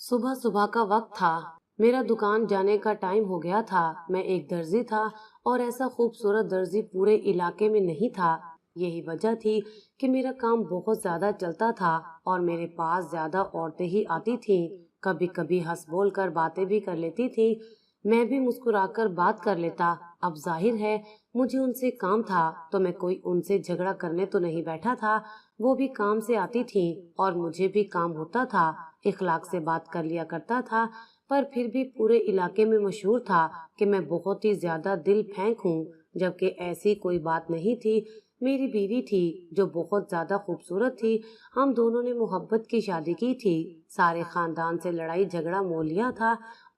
सुबह सुबह का वक्त था। मेरा दुकान जाने का टाइम हो गया था। मैं एक दर्जी था और ऐसा खूबसूरत दर्जी पूरे इलाके में नहीं था। यही वजह थी कि मेरा काम बहुत ज्यादा चलता था और मेरे पास ज्यादा औरतें ही आती थीं। कभी कभी हंस बोल कर बातें भी कर लेती थी। मैं भी मुस्कुराकर बात कर लेता। अब जाहिर है मुझे उनसे काम था, तो मैं कोई उनसे झगड़ा करने तो नहीं बैठा था। वो भी काम से आती थी और मुझे भी काम होता था। इखलाक से बात कर लिया करता था, पर फिर भी पूरे इलाके में मशहूर था कि मैं बहुत ही ज्यादा दिल फेंक हूँ। जबकि ऐसी कोई बात नहीं थी। मेरी बीवी थी जो बहुत ज्यादा खूबसूरत थी। हम दोनों ने मोहब्बत की शादी की थी। सारे खानदान से लड़ाई झगड़ा मोल लिया था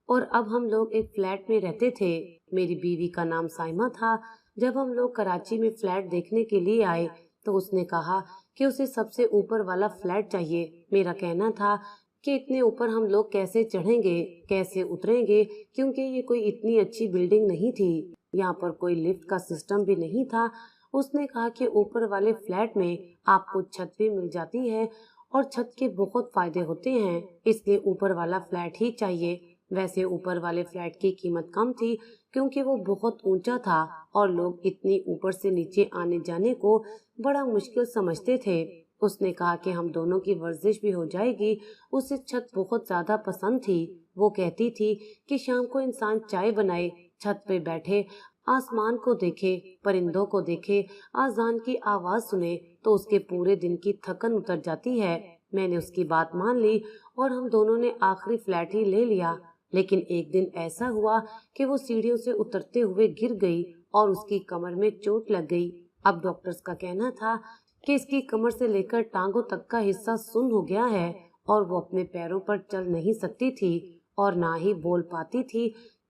और अब हम लोग एक फ्लैट में रहते थे। मेरी बीवी का नाम साइमा था। जब हम लोग कराची में फ्लैट देखने के लिए आए तो उसने कहा कि उसे सबसे ऊपर वाला फ्लैट चाहिए। मेरा कहना था कि इतने ऊपर हम लोग कैसे चढ़ेंगे, कैसे उतरेंगे, क्योंकि ये कोई इतनी अच्छी बिल्डिंग नहीं थी। यहाँ पर कोई लिफ्ट का सिस्टम भी नहीं था। उसने कहा कि ऊपर वाले फ्लैट में आपको छत भी मिल जाती है और छत के बहुत फायदे होते हैं, इसलिए ऊपर वाला फ्लैट ही चाहिए। वैसे ऊपर वाले फ्लैट की कीमत कम थी क्योंकि वो बहुत ऊंचा था और लोग इतनी ऊपर से नीचे आने जाने को बड़ा मुश्किल समझते थे। उसने कहा कि हम दोनों की वर्जिश भी हो जाएगी। उसे छत बहुत ज्यादा पसंद थी। वो कहती थी कि शाम को इंसान चाय बनाए, छत पे बैठे, आसमान को देखे, परिंदों को देखे, आजान की आवाज सुने तो उसके पूरे दिन की थकन उतर जाती है। मैंने उसकी बात मान ली और हम दोनों ने आखिरी फ्लैट ही ले लिया। लेकिन एक दिन ऐसा हुआ कि वो सीढ़ियों से उतरते हुए गिर गई और उसकी कमर में चोट लग गई। अब डॉक्टर्स का कहना था कि इसकी कमर से लेकर टांगों तक का हिस्सा सुन्न हो गया है और वो अपने पैरों पर चल नहीं सकती थी और ना ही बोल पाती थी,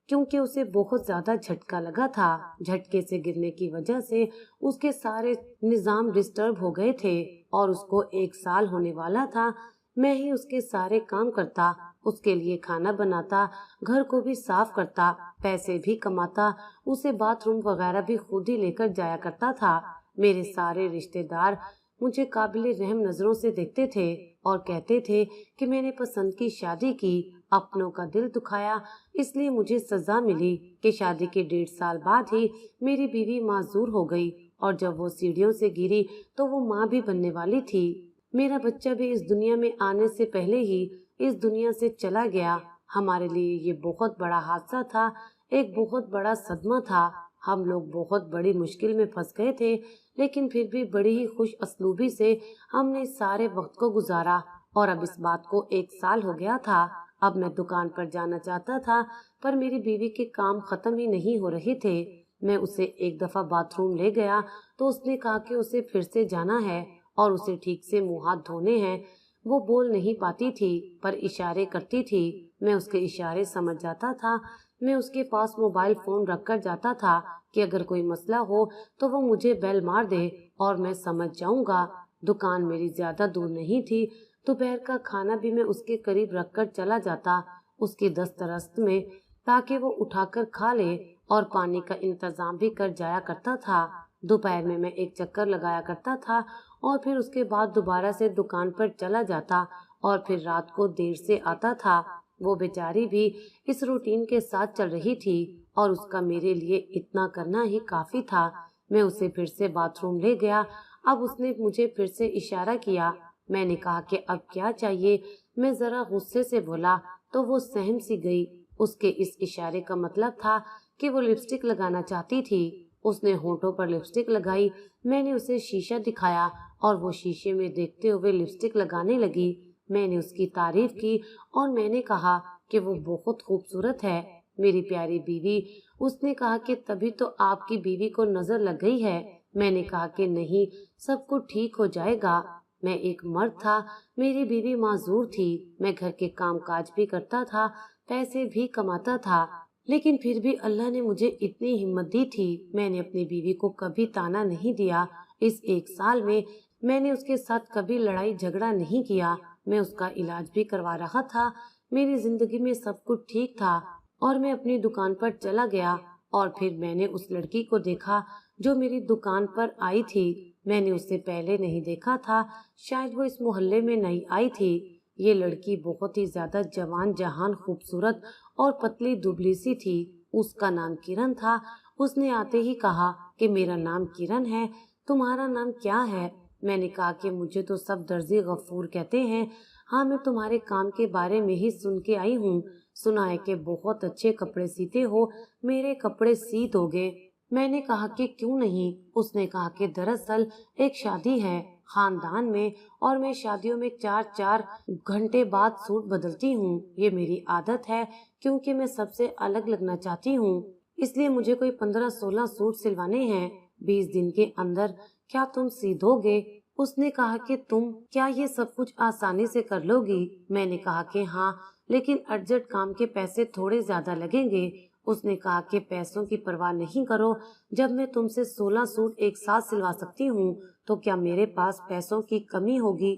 क्योंकि उसे बहुत ज्यादा झटका लगा था। झटके से गिरने की वजह से उसके सारे निजाम डिस्टर्ब हो गए थे और उसको 1 साल होने वाला था। मैं ही उसके सारे काम करता, उसके लिए खाना बनाता, घर को भी साफ करता, पैसे भी कमाता, उसे बाथरूम वगैरह भी खुद ही लेकर जाया करता था। मेरे सारे रिश्तेदार मुझे काबिले रहम नजरों से देखते थे और कहते थे कि मैंने पसंद की शादी की, अपनों का दिल दुखाया, इसलिए मुझे सजा मिली कि शादी के 1.5 साल बाद ही मेरी बीवी माजूर हो गई और जब वो सीढ़ियों से गिरी तो वो माँ भी बनने वाली थी। मेरा बच्चा भी इस दुनिया में आने से पहले ही इस दुनिया से चला गया। हमारे लिए ये बहुत बड़ा हादसा था, एक बहुत बड़ा सदमा था। हम लोग बहुत बड़ी मुश्किल में फंस गए थे, लेकिन फिर भी बड़ी ही खुश असलूबी से हमने इस सारे वक्त को गुजारा और अब इस बात को 1 साल हो गया था। अब मैं दुकान पर जाना चाहता था, पर मेरी बीवी के काम खत्म ही नहीं हो रहे थे। मैं उसे एक दफा बाथरूम ले गया तो उसने कहा कि उसे फिर से जाना है और उसे ठीक से मुंह हाथ धोने हैं। वो बोल नहीं पाती थी पर इशारे करती थी। मैं उसके इशारे समझ जाता था। मैं उसके पास मोबाइल फोन रखकर जाता था कि अगर कोई मसला हो तो वो मुझे बेल मार दे और मैं समझ जाऊंगा। दुकान मेरी ज्यादा दूर नहीं थी। दोपहर का खाना भी मैं उसके करीब रखकर चला जाता, उसकी दस्तरस्त में, ताकि वो उठाकर खा ले और पानी का इंतजाम भी कर जाया करता था। दोपहर में मैं एक चक्कर लगाया करता था और फिर उसके बाद दोबारा से दुकान पर चला जाता और फिर रात को देर से आता था। वो बेचारी भी इस रूटीन के साथ चल रही थी और उसका मेरे लिए इतना करना ही काफी था। मैं उसे फिर से बाथरूम ले गया। अब उसने मुझे फिर से इशारा किया। मैंने कहा कि अब क्या चाहिए। मैं जरा गुस्से से बोला तो वो सहम सी गई। उसके इस इशारे का मतलब था कि वो लिपस्टिक लगाना चाहती थी। उसने होठों पर लिपस्टिक लगाई। मैंने उसे शीशा दिखाया और वो शीशे में देखते हुए लिपस्टिक लगाने लगी। मैंने उसकी तारीफ की और मैंने कहा कि वो बहुत खूबसूरत है, मेरी प्यारी बीवी। उसने कहा कि तभी तो आपकी बीवी को नजर लग गई है। मैंने कहा कि नहीं, सब कुछ ठीक हो जाएगा। मैं एक मर्द था, मेरी बीवी माजूर थी। मैं घर के काम काज भी करता था, पैसे भी कमाता था, लेकिन फिर भी अल्लाह ने मुझे इतनी हिम्मत दी थी। मैंने अपनी बीवी को कभी ताना नहीं दिया। इस 1 साल में मैंने उसके साथ कभी लड़ाई झगड़ा नहीं किया। मैं उसका इलाज भी करवा रहा था। मेरी जिंदगी में सब कुछ ठीक था और मैं अपनी दुकान पर चला गया और फिर मैंने उस लड़की को देखा जो मेरी दुकान पर आई थी। मैंने उससे पहले नहीं देखा था, शायद वो इस मोहल्ले में नई आई थी। یہ لڑکی بہت ہی زیادہ جوان جہان خوبصورت اور پتلی دبلی سی تھی۔ اس کا نام کرن تھا۔ اس نے آتے ہی کہا کہ میرا نام کرن ہے، تمہارا نام کیا ہے؟ میں نے کہا کہ مجھے تو سب درزی غفور کہتے ہیں۔ ہاں، میں تمہارے کام کے بارے میں ہی سن کے آئی ہوں، سنا ہے کہ بہت اچھے کپڑے سیتے ہو، میرے کپڑے سی دو گے؟ میں نے کہا کہ کیوں نہیں۔ اس نے کہا کہ دراصل ایک شادی ہے خاندان میں، اور میں شادیوں میں 4 گھنٹے بعد سوٹ بدلتی ہوں۔ یہ میری عادت ہے کیونکہ میں سب سے الگ لگنا چاہتی ہوں، اس لیے مجھے کوئی 15-16 سوٹ سلوانے ہیں 20 دن کے اندر۔ کیا تم سی دو گے؟ اس نے کہا کہ تم کیا یہ سب کچھ آسانی سے کر لو گی؟ میں نے کہا کہ ہاں، لیکن ارجنٹ کام کے پیسے تھوڑے زیادہ لگیں گے۔ اس نے کہا کہ پیسوں کی پرواہ نہیں کرو، جب میں تم سے 16 سوٹ ایک ساتھ سلوا سکتی ہوں تو کیا میرے پاس پیسوں کی کمی ہوگی؟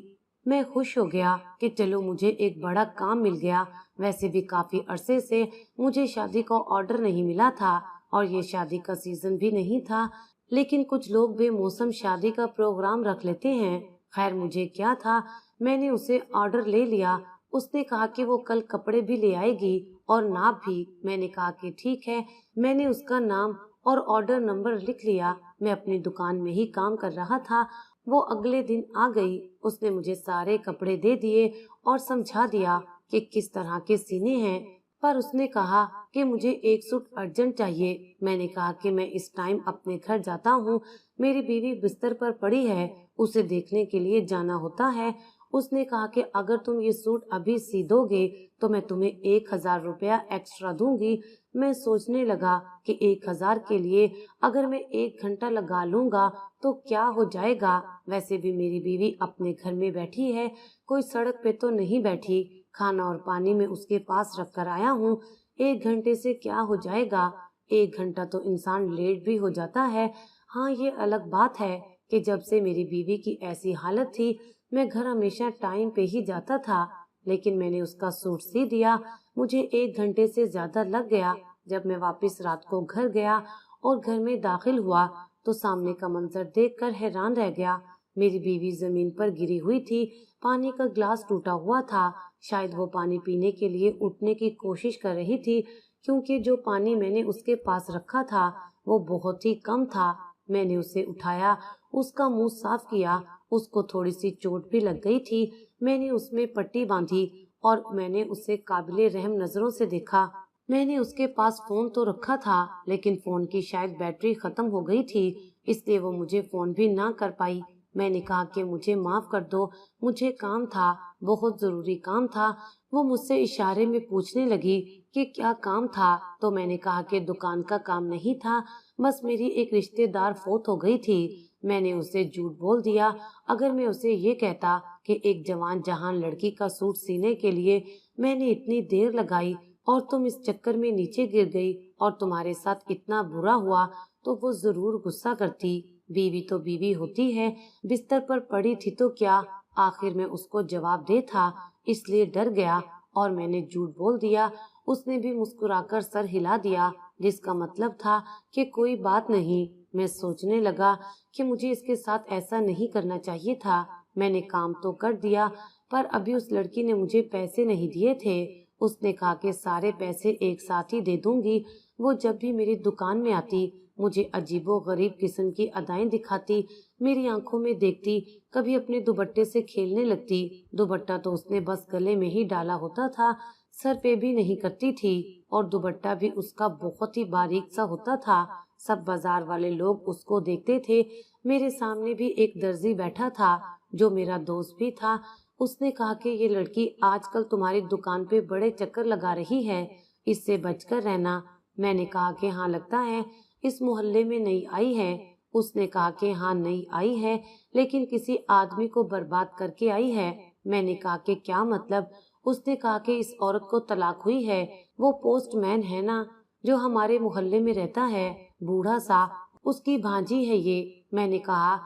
میں خوش ہو گیا کہ چلو مجھے ایک بڑا کام مل گیا۔ ویسے بھی کافی عرصے سے مجھے شادی کا آرڈر نہیں ملا تھا اور یہ شادی کا سیزن بھی نہیں تھا، لیکن کچھ لوگ بے موسم شادی کا پروگرام رکھ لیتے ہیں۔ خیر مجھے کیا تھا، میں نے اسے آرڈر لے لیا۔ اس نے کہا کہ وہ کل کپڑے بھی لے آئے گی اور ناپ بھی۔ میں نے کہا کہ ٹھیک ہے۔ میں نے اس کا نام اور آرڈر نمبر لکھ لیا۔ میں اپنی دکان میں ہی کام کر رہا تھا۔ وہ اگلے دن آ گئی۔ اس نے مجھے سارے کپڑے دے دیے اور سمجھا دیا کہ کس طرح کے سینے ہیں، پر اس نے کہا کہ مجھے ایک سوٹ ارجنٹ چاہیے۔ میں نے کہا کہ میں اس ٹائم اپنے گھر جاتا ہوں، میری بیوی بستر پر پڑی ہے، اسے دیکھنے کے لیے جانا ہوتا ہے۔ اس نے کہا کہ اگر تم یہ سوٹ ابھی سی دو گے تو میں تمہیں 1000 روپیہ ایکسٹرا دوں گی۔ میں سوچنے لگا کہ 1000 کے لیے اگر میں 1 گھنٹہ لگا لوں گا تو کیا ہو جائے گا؟ ویسے بھی میری بیوی اپنے گھر میں بیٹھی ہے، کوئی سڑک پہ تو نہیں بیٹھی۔ کھانا اور پانی میں اس کے پاس رکھ کر آیا ہوں، 1 گھنٹے سے کیا ہو جائے گا؟ 1 گھنٹہ تو انسان لیٹ بھی ہو جاتا ہے۔ ہاں یہ الگ بات ہے کہ جب سے میری بیوی کی ایسی حالت تھی میں گھر ہمیشہ ٹائم پہ ہی جاتا تھا، لیکن میں نے اس کا سوٹ سی دیا۔ مجھے 1 گھنٹے سے زیادہ لگ گیا۔ جب میں واپس رات کو گھر گیا اور گھر میں داخل ہوا تو سامنے کا منظر دیکھ کر حیران رہ گیا۔ میری بیوی زمین پر گری ہوئی تھی، پانی کا گلاس ٹوٹا ہوا تھا، شاید وہ پانی پینے کے لیے اٹھنے کی کوشش کر رہی تھی کیونکہ جو پانی میں نے اس کے پاس رکھا تھا وہ بہت ہی کم تھا۔ میں نے اسے اٹھایا، اس کا منہ صاف کیا، اس کو تھوڑی سی چوٹ بھی لگ گئی تھی۔ میں نے اس میں پٹی باندھی اور میں نے اسے قابل رحم نظروں سے دیکھا۔ میں نے اس کے پاس فون تو رکھا تھا لیکن فون کی شاید بیٹری ختم ہو گئی تھی، اس لیے وہ مجھے فون بھی نہ کر پائی۔ میں نے کہا کہ مجھے معاف کر دو، مجھے کام تھا، بہت ضروری کام تھا۔ وہ مجھ سے اشارے میں پوچھنے لگی کہ کیا کام تھا، تو میں نے کہا کہ دکان کا کام نہیں تھا، بس میری ایک رشتے دار فوت ہو گئی تھی۔ میں نے اسے جھوٹ بول دیا۔ اگر میں اسے یہ کہتا کہ ایک جوان جہان لڑکی کا سوٹ سینے کے لیے میں نے اتنی دیر لگائی اور تم اس چکر میں نیچے گر گئی اور تمہارے ساتھ اتنا برا ہوا تو وہ ضرور غصہ کرتی۔ بیوی تو بیوی ہوتی ہے، بستر پر پڑی تھی تو کیا؟ آخر میں اس کو جواب دے تھا، اس لیے ڈر گیا اور میں نے جھوٹ بول دیا۔ اس نے بھی مسکرا کر سر ہلا دیا، جس کا مطلب تھا کہ کوئی بات نہیں۔ میں سوچنے لگا کہ مجھے اس کے ساتھ ایسا نہیں کرنا چاہیے تھا۔ میں نے کام تو کر دیا پر ابھی اس لڑکی نے مجھے پیسے نہیں دیے تھے۔ اس نے کہا کہ سارے پیسے ایک ساتھ ہی دے دوں گی۔ وہ جب بھی میری دکان میں آتی مجھے عجیب و غریب قسم کی ادائیں دکھاتی، میری آنکھوں میں دیکھتی، کبھی اپنے دوپٹے سے کھیلنے لگتی۔ دوپٹہ تو اس نے بس گلے میں ہی ڈالا ہوتا تھا، سر پہ بھی نہیں کرتی تھی، اور دوپٹہ بھی اس کا بہت ہی باریک سا ہوتا تھا۔ سب بازار والے لوگ اس کو دیکھتے تھے۔ میرے سامنے بھی ایک درزی بیٹھا تھا جو میرا دوست بھی تھا۔ اس نے کہا کہ یہ لڑکی آج کل تمہاری دکان پہ بڑے چکر لگا رہی ہے، اس سے بچ کر رہنا۔ میں نے کہا کہ ہاں لگتا ہے اس محلے میں نئی آئی ہے۔ اس نے کہا کہ ہاں نئی آئی ہے لیکن کسی آدمی کو برباد کر کے آئی ہے۔ میں نے کہا کہ کیا مطلب؟ اس نے کہا کہ اس عورت کو طلاق ہوئی ہے، وہ پوسٹ مین ہے نا جو ہمارے محلے میں رہتا ہے، بوڑھا سا، اس کی بھانجی ہے یہ۔ میں نے کہا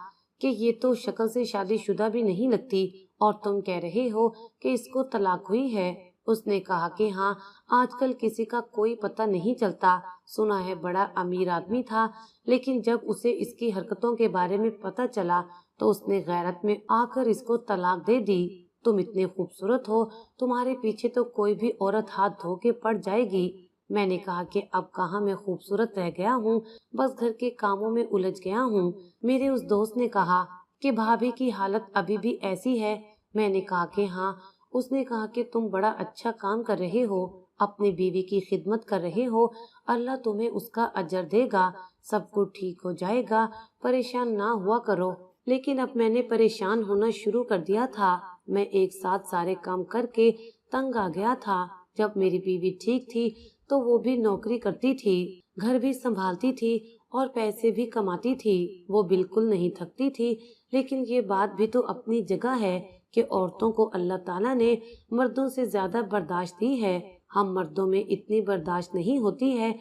کہ یہ تو شکل سے شادی شدہ بھی نہیں لگتی اور تم کہہ رہے ہو کہ اس کو طلاق ہوئی ہے۔ اس نے کہا کہ ہاں، آج کل کسی کا کوئی پتہ نہیں چلتا، سنا ہے بڑا امیر آدمی تھا لیکن جب اسے اس کی حرکتوں کے بارے میں پتہ چلا تو اس نے غیرت میں آ کر اس کو طلاق دے دی۔ तुम इतने खूबसूरत हो, तुम्हारे पीछे तो कोई भी औरत हाथ धो के पड़ जाएगी। मैंने कहा कि अब कहाँ मैं खूबसूरत रह गया हूँ, बस घर के कामों में उलझ गया हूँ। मेरे उस दोस्त ने कहा कि भाभी की हालत अभी भी ऐसी है। मैंने कहा कि हाँ। उसने कहा कि तुम बड़ा अच्छा काम कर रहे हो, अपनी बीवी की खिदमत कर रहे हो, अल्लाह तुम्हें उसका अजर देगा, सब कुछ ठीक हो जाएगा, परेशान ना हुआ करो। लेकिन अब मैंने परेशान होना शुरू कर दिया था। मैं एक साथ सारे काम करके तंग आ गया था। जब मेरी बीवी ठीक थी तो वो भी नौकरी करती थी, घर भी संभालती थी और पैसे भी कमाती थी। वो बिल्कुल नहीं थकती थी। लेकिन ये बात भी तो अपनी जगह है कि औरतों को अल्लाह ताला ने मर्दों से ज्यादा बर्दाश्त दी है। हम मर्दों में इतनी बर्दाश्त नहीं होती है।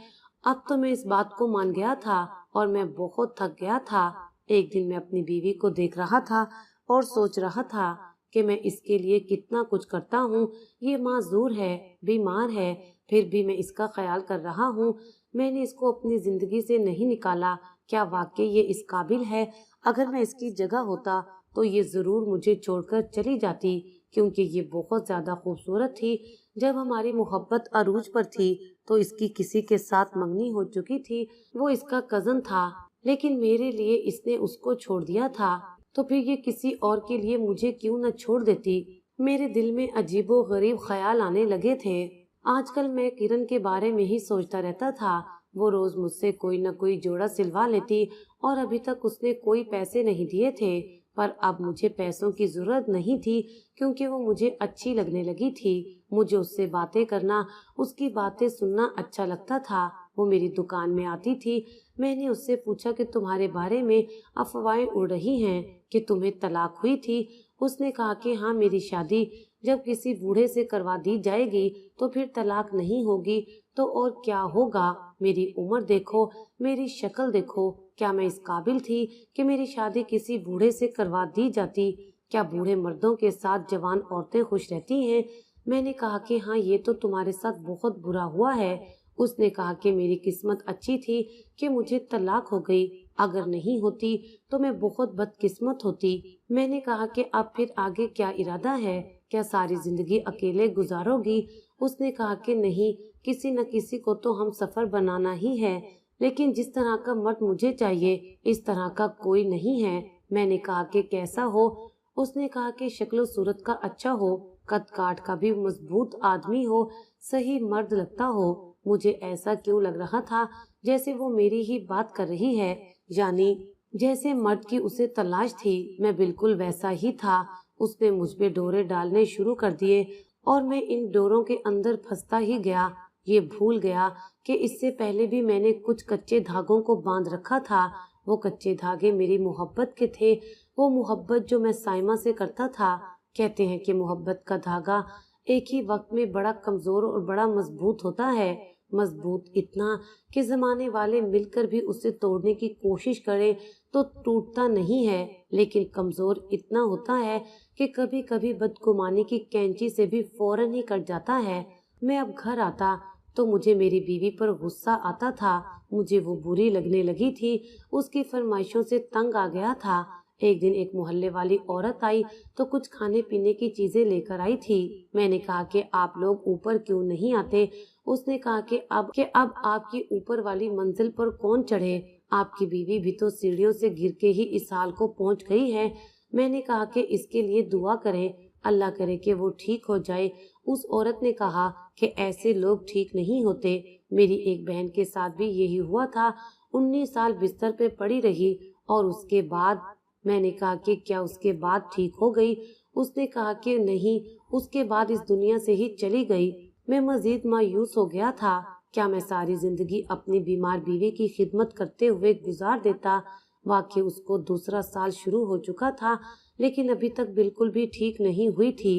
अब तो मैं इस बात को मान गया था और मैं बहुत थक गया था। एक दिन मैं अपनी बीवी को देख रहा था और सोच रहा था कि मैं इसके लिए कितना कुछ करता हूँ। ये माजूर है, बीमार है, फिर भी मैं इसका ख्याल कर रहा हूँ। मैंने इसको अपनी जिंदगी से नहीं निकाला। क्या वाकई ये इस काबिल है? अगर मैं इसकी जगह होता तो ये जरूर मुझे छोड़कर चली जाती, क्योंकि ये बहुत ज्यादा खूबसूरत थी। जब हमारी मोहब्बत अरूज पर थी तो इसकी किसी के साथ मंगनी हो चुकी थी। वो इसका कजन था, लेकिन मेरे लिए इसने उसको छोड़ दिया था, तो फिर ये किसी और के लिए मुझे क्यों न छोड़ देती। मेरे दिल में अजीबो गरीब ख्याल आने लगे थे। आजकल मैं किरण के बारे में ही सोचता रहता था। वो रोज मुझसे कोई न कोई जोड़ा सिलवा लेती और अभी तक उसने कोई पैसे नहीं दिए थे। पर अब मुझे पैसों की जरूरत नहीं थी, क्योंकि वो मुझे अच्छी लगने लगी थी। मुझे उससे बातें करना, उसकी बातें सुनना अच्छा लगता था। वो मेरी दुकान में आती थी। मैंने उससे पूछा कि तुम्हारे बारे में अफवाहें उड़ रही हैं कि तुम्हें तलाक हुई थी। उसने कहा कि हाँ, मेरी शादी जब किसी बूढ़े से करवा दी जाएगी तो फिर तलाक नहीं होगी तो और क्या होगा। मेरी उम्र देखो, मेरी शक्ल देखो, क्या मैं इस काबिल थी कि मेरी शादी किसी बूढ़े से करवा दी जाती? क्या बूढ़े मर्दों के साथ जवान औरतें खुश रहती हैं? मैंने कहा कि हाँ, ये तो तुम्हारे साथ बहुत बुरा हुआ है। उसने कहा कि मेरी किस्मत अच्छी थी कि मुझे तलाक हो गई, अगर नहीं होती तो मैं बहुत बदकिस्मत होती। मैंने कहा कि अब फिर आगे क्या इरादा है? क्या सारी जिंदगी अकेले गुजारोगी? उसने कहा कि नहीं, किसी न किसी को तो हम सफर बनाना ही है, लेकिन जिस तरह का मर्द मुझे चाहिए इस तरह का कोई नहीं है। मैंने कहा कि कैसा हो? उसने कहा कि शक्ल सूरत का अच्छा हो, कद काठ का भी मजबूत आदमी हो, सही मर्द लगता हो। मुझे ऐसा क्यों लग रहा था जैसे वो मेरी ही बात कर रही है, यानी जैसे मर्द की उसे तलाश थी। मैं बिल्कुल वैसा ही था। उसने मुझ पे डोरे डालने शुरू कर दिए और मैं इन डोरों के अंदर फंसता ही गया। ये भूल गया कि इससे पहले भी मैंने कुछ कच्चे धागों को बांध रखा था। वो कच्चे धागे मेरी मोहब्बत के थे, वो मोहब्बत जो मैं साइमा से करता था। कहते हैं कि मोहब्बत का धागा एक ही वक्त में बड़ा कमजोर और बड़ा मजबूत होता है। मजबूत इतना कि जमाने वाले मिलकर भी उसे तोड़ने की कोशिश करें तो टूटता नहीं है, लेकिन कमजोर इतना होता है कि कभी कभी बदगुमानी की कैंची से भी फौरन ही कट जाता है। मैं अब घर आता तो मुझे मेरी बीवी पर गुस्सा आता था। मुझे वो बुरी लगने लगी थी, उसकी फरमाइशों से तंग आ गया था। एक दिन एक मोहल्ले वाली औरत आई तो कुछ खाने पीने की चीजें लेकर आई थी। मैंने कहा कि आप लोग ऊपर क्यों नहीं आते? उसने कहा कि अब आपकी ऊपर वाली मंजिल पर कौन चढ़े? आपकी बीवी भी तो सीढ़ियों से गिर के ही इस हाल को पहुंच गई है। मैंने कहा कि इसके लिए दुआ करें, अल्लाह करे कि वो ठीक हो जाए। उस औरत ने कहा कि ऐसे लोग ठीक नहीं होते। मेरी एक बहन के साथ भी यही हुआ था। 19 साल बिस्तर पे पड़ी रही और उसके बाद। मैंने कहा कि क्या उसके बाद ठीक हो गई? उसने कहा कि नहीं, उसके बाद इस दुनिया से ही चली गई। मैं मजीद मायूस हो गया था। क्या मैं सारी जिंदगी अपनी बीमार बीवी की खिदमत करते हुए गुजार देता? वाकई उसको दूसरा साल शुरू हो चुका था, लेकिन अभी तक बिल्कुल भी ठीक नहीं हुई थी।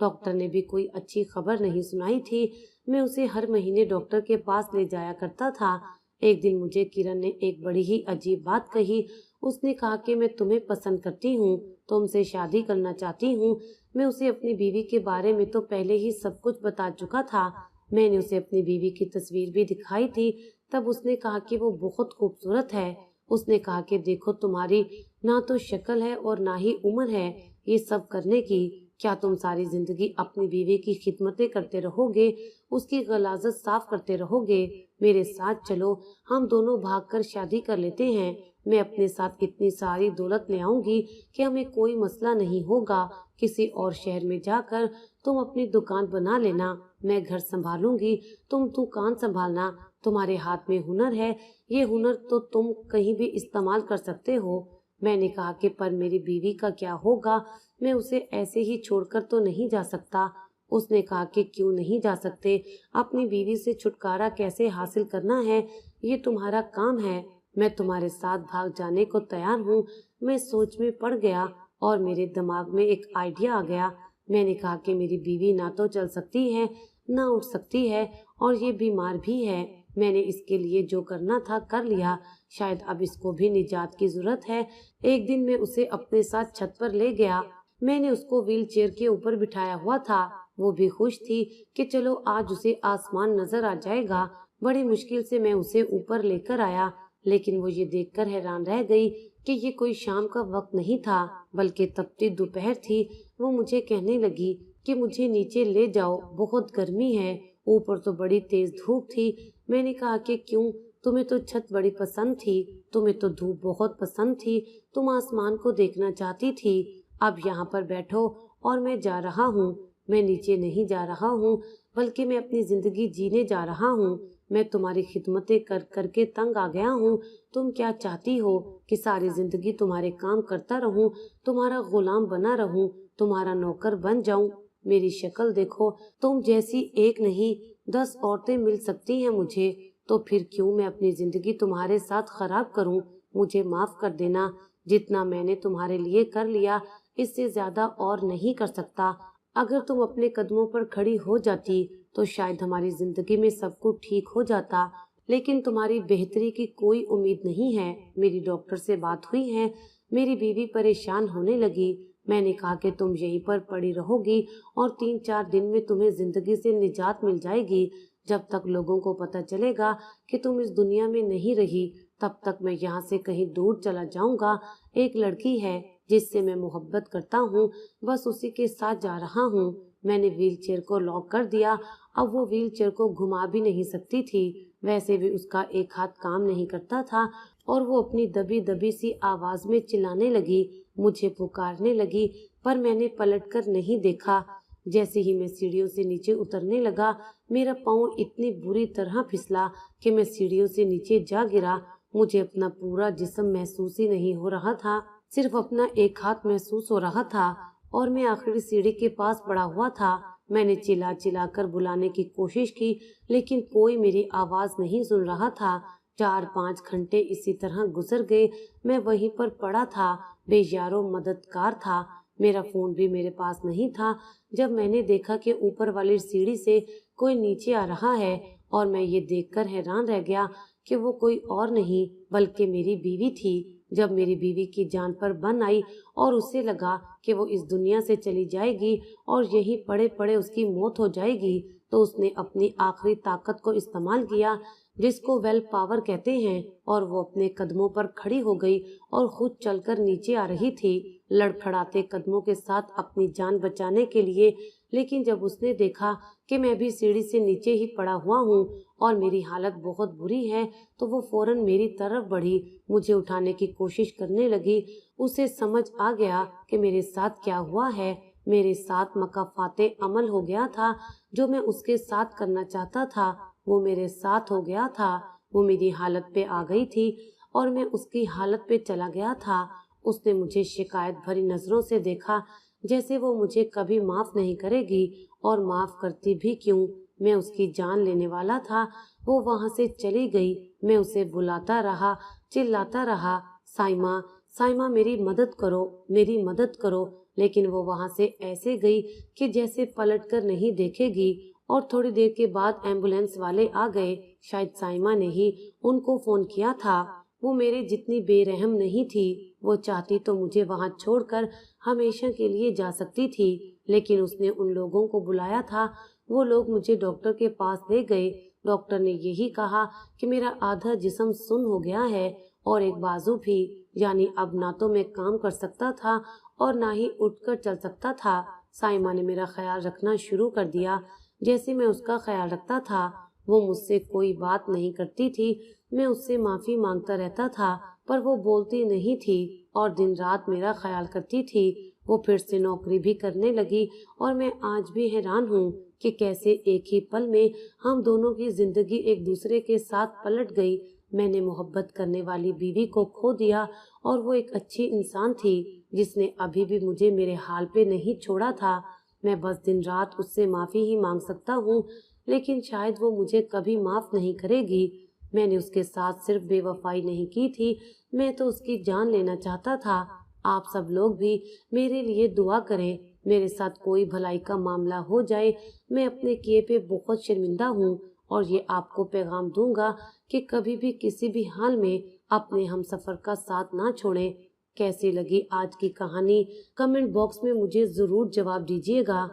डॉक्टर ने भी कोई अच्छी खबर नहीं सुनाई थी। मैं उसे हर महीने डॉक्टर के पास ले जाया करता था। एक दिन मुझे किरण ने एक बड़ी ही अजीब बात कही। उसने कहा कि मैं तुम्हें पसंद करती हूँ, तुमसे शादी करना चाहती हूँ। मैं उसे अपनी बीवी के बारे में तो पहले ही सब कुछ बता चुका था। मैंने उसे अपनी बीवी की तस्वीर भी दिखाई थी। तब उसने कहा कि वो बहुत खूबसूरत है। उसने कहा कि देखो, तुम्हारी ना तो शक्ल है और ना ही उम्र है ये सब करने की। क्या तुम सारी जिंदगी अपनी बीवी की खिदमतें करते रहोगे, उसकी गलाजत साफ करते रहोगे? मेरे साथ चलो, हम दोनों भागकर शादी कर लेते हैं। मैं अपने साथ इतनी सारी दौलत ले आऊंगी कि हमें कोई मसला नहीं होगा। किसी और शहर में जाकर तुम अपनी दुकान बना लेना, मैं घर संभालूंगी, तुम दुकान संभालना। तुम्हारे हाथ में हुनर है, ये हुनर तो तुम कहीं भी इस्तेमाल कर सकते हो। मैंने कहा कि पर मेरी बीवी का क्या होगा, मैं उसे ऐसे ही छोड़कर तो नहीं जा सकता। उसने कहा कि क्यों नहीं जा सकते, अपनी बीवी से छुटकारा कैसे हासिल करना है ये तुम्हारा काम है। मैं तुम्हारे साथ भाग जाने को तैयार हूँ। मैं सोच में पड़ गया और मेरे दिमाग में एक आइडिया आ गया। मैंने कहा कि मेरी बीवी ना तो चल सकती है, ना उठ सकती है, और ये बीमार भी है। मैंने इसके लिए जो करना था कर लिया, शायद अब इसको भी निजात की जरूरत है। एक दिन मैं उसे अपने साथ छत पर ले गया। मैंने उसको व्हील चेयर के ऊपर बिठाया हुआ था। वो भी खुश थी कि चलो आज उसे आसमान नजर आ जाएगा। बड़ी मुश्किल से मैं उसे ऊपर लेकर आया, लेकिन वो ये देखकर हैरान रह गई कि ये कोई शाम का वक्त नहीं था, बल्कि तपती दोपहर थी। वो मुझे कहने लगी कि मुझे नीचे ले जाओ, बहुत गर्मी है, ऊपर तो बड़ी तेज धूप थी। मैंने कहा कि क्यों, तुम्हें तो छत बड़ी पसंद थी, तुम्हें तो धूप बहुत पसंद थी, तुम आसमान को देखना चाहती थी। अब यहाँ पर बैठो और मैं जा रहा हूँ। मैं नीचे नहीं जा रहा हूँ, बल्कि मैं अपनी जिंदगी जीने जा रहा हूँ। मैं तुम्हारी खिदमतें कर करके तंग आ गया हूँ। तुम क्या चाहती हो कि सारी जिंदगी तुम्हारे काम करता रहूं, तुम्हारा गुलाम बना रहूं, तुम्हारा नौकर बन जाऊं? मेरी शक्ल देखो, तुम जैसी एक नहीं 10 औरतें मिल सकती हैं मुझे। तो फिर क्यों मैं अपनी जिंदगी तुम्हारे साथ खराब करूं? मुझे माफ कर देना। जितना मैंने तुम्हारे लिए कर लिया, इससे ज्यादा और नहीं कर सकता। अगर तुम अपने कदमों पर खड़ी हो जाती तो शायद हमारी जिंदगी में सब कुछ ठीक हो जाता, लेकिन तुम्हारी बेहतरी की कोई उम्मीद नहीं है। मेरी डॉक्टर से बात हुई है। मेरी बीवी परेशान होने लगी। मैंने कहा कि तुम यहीं पर पड़ी रहोगी और 3-4 दिन में तुम्हें जिंदगी से निजात मिल जाएगी। जब तक लोगों को पता चलेगा कि तुम इस दुनिया में नहीं रही, तब तक मैं यहाँ से कहीं दूर चला जाऊंगा। एक लड़की है जिससे मैं मोहब्बत करता हूँ, बस उसी के साथ जा रहा हूँ। मैंने व्हील चेयर को लॉक कर दिया। अब वो व्हील चेयर को घुमा भी नहीं सकती थी। वैसे भी उसका एक हाथ काम नहीं करता था और वो अपनी दबी दबी सी आवाज में चिल्लाने लगी, मुझे पुकारने लगी, पर मैंने पलटकर नहीं देखा। जैसे ही मैं सीढ़ियों से नीचे उतरने लगा, मेरा पाँव इतनी बुरी तरह फिसला कि मैं सीढ़ियों से नीचे जा गिरा। मुझे अपना पूरा जिस्म महसूस ही नहीं हो रहा था, सिर्फ अपना एक हाथ महसूस हो रहा था और मैं आखिरी सीढ़ी के पास पड़ा हुआ था। मैंने चिल्ला चिल्ला कर बुलाने की कोशिश की, लेकिन कोई मेरी आवाज नहीं सुन रहा था। 4-5 घंटे इसी तरह गुजर गए। मैं वहीं पर पड़ा था, बेयारो मददगार था। मेरा फोन भी मेरे पास नहीं था। जब मैंने देखा कि ऊपर वाली सीढ़ी से कोई नीचे आ रहा है, और मैं ये देखकर हैरान रह गया कि वो कोई और नहीं बल्कि मेरी बीवी थी। जब मेरी बीवी की जान पर बन आई और उसे लगा कि वो इस दुनिया से चली जाएगी और यहीं पड़े पड़े उसकी मौत हो जाएगी, तो उसने अपनी आखिरी ताकत को इस्तेमाल किया, जिसको वेल पावर कहते हैं, और वो अपने कदमों पर खड़ी हो गई और खुद चलकर नीचे आ रही थी, लड़खड़ाते कदमों के साथ अपनी जान बचाने के लिए। लेकिन जब उसने देखा कि मैं भी सीढ़ी से नीचे ही पड़ा हुआ हूँ और मेरी हालत बहुत बुरी है, तो वो फौरन मेरी तरफ बढ़ी, मुझे उठाने की कोशिश करने लगी। उसे समझ आ गया कि मेरे साथ क्या हुआ है। मेरे साथ मकाफाते अमल हो गया था। जो मैं उसके साथ करना चाहता था वो मेरे साथ हो गया था। वो मेरी हालत पे आ गई थी और मैं उसकी हालत पे चला गया था। उसने मुझे शिकायत भरी नजरों से देखा, जैसे वो मुझे कभी माफ नहीं करेगी, और माफ करती भी क्यों, मैं उसकी जान लेने वाला था। वो वहां से चली गई। मैं उसे बुलाता रहा, चिल्लाता रहा, साइमा साइमा मेरी मदद करो, मेरी मदद करो, लेकिन वो वहां से ऐसे गई कि जैसे पलटकर नहीं देखेगी। और थोड़ी देर के बाद एम्बुलेंस वाले आ गए। शायद साइमा ने ही उनको फोन किया था। वो मेरे जितनी बेरहम नहीं थी। वो चाहती तो मुझे वहां छोड़कर हमेशा के लिए जा सकती थी, लेकिन उसने उन लोगों को बुलाया था। वो लोग मुझे डॉक्टर के पास ले गए। डॉक्टर ने यही कहा कि मेरा आधा जिस्म सुन्न हो गया है और एक बाजू भी, यानी अब ना तो मैं काम कर सकता था और ना ही उठकर चल सकता था। سائمہ نے میرا خیال رکھنا شروع کر دیا جیسے میں اس کا خیال رکھتا تھا۔ وہ مجھ سے کوئی بات نہیں کرتی تھی، میں اس سے معافی مانگتا رہتا تھا پر وہ بولتی نہیں تھی اور دن رات میرا خیال کرتی تھی۔ وہ پھر سے نوکری بھی کرنے لگی اور میں آج بھی حیران ہوں کہ کیسے ایک ہی پل میں ہم دونوں کی زندگی ایک دوسرے کے ساتھ پلٹ گئی۔ میں نے محبت کرنے والی بیوی کو کھو دیا اور وہ ایک اچھی انسان تھی جس نے ابھی بھی مجھے میرے حال پہ نہیں چھوڑا تھا۔ میں بس دن رات اس سے معافی ہی مانگ سکتا ہوں لیکن شاید وہ مجھے کبھی معاف نہیں کرے گی۔ میں نے اس کے ساتھ صرف بے وفائی نہیں کی تھی، میں تو اس کی جان لینا چاہتا تھا۔ آپ سب لوگ بھی میرے لیے دعا کریں۔ میرے ساتھ کوئی بھلائی کا معاملہ ہو جائے، میں اپنے کیے پہ بہت شرمندہ ہوں اور یہ آپ کو پیغام دوں گا کہ کبھی بھی کسی بھی حال میں اپنے ہم سفر کا ساتھ نہ چھوڑیں۔ کیسی لگی آج کی کہانی؟ کمنٹ باکس میں مجھے ضرور جواب دیجیے گا۔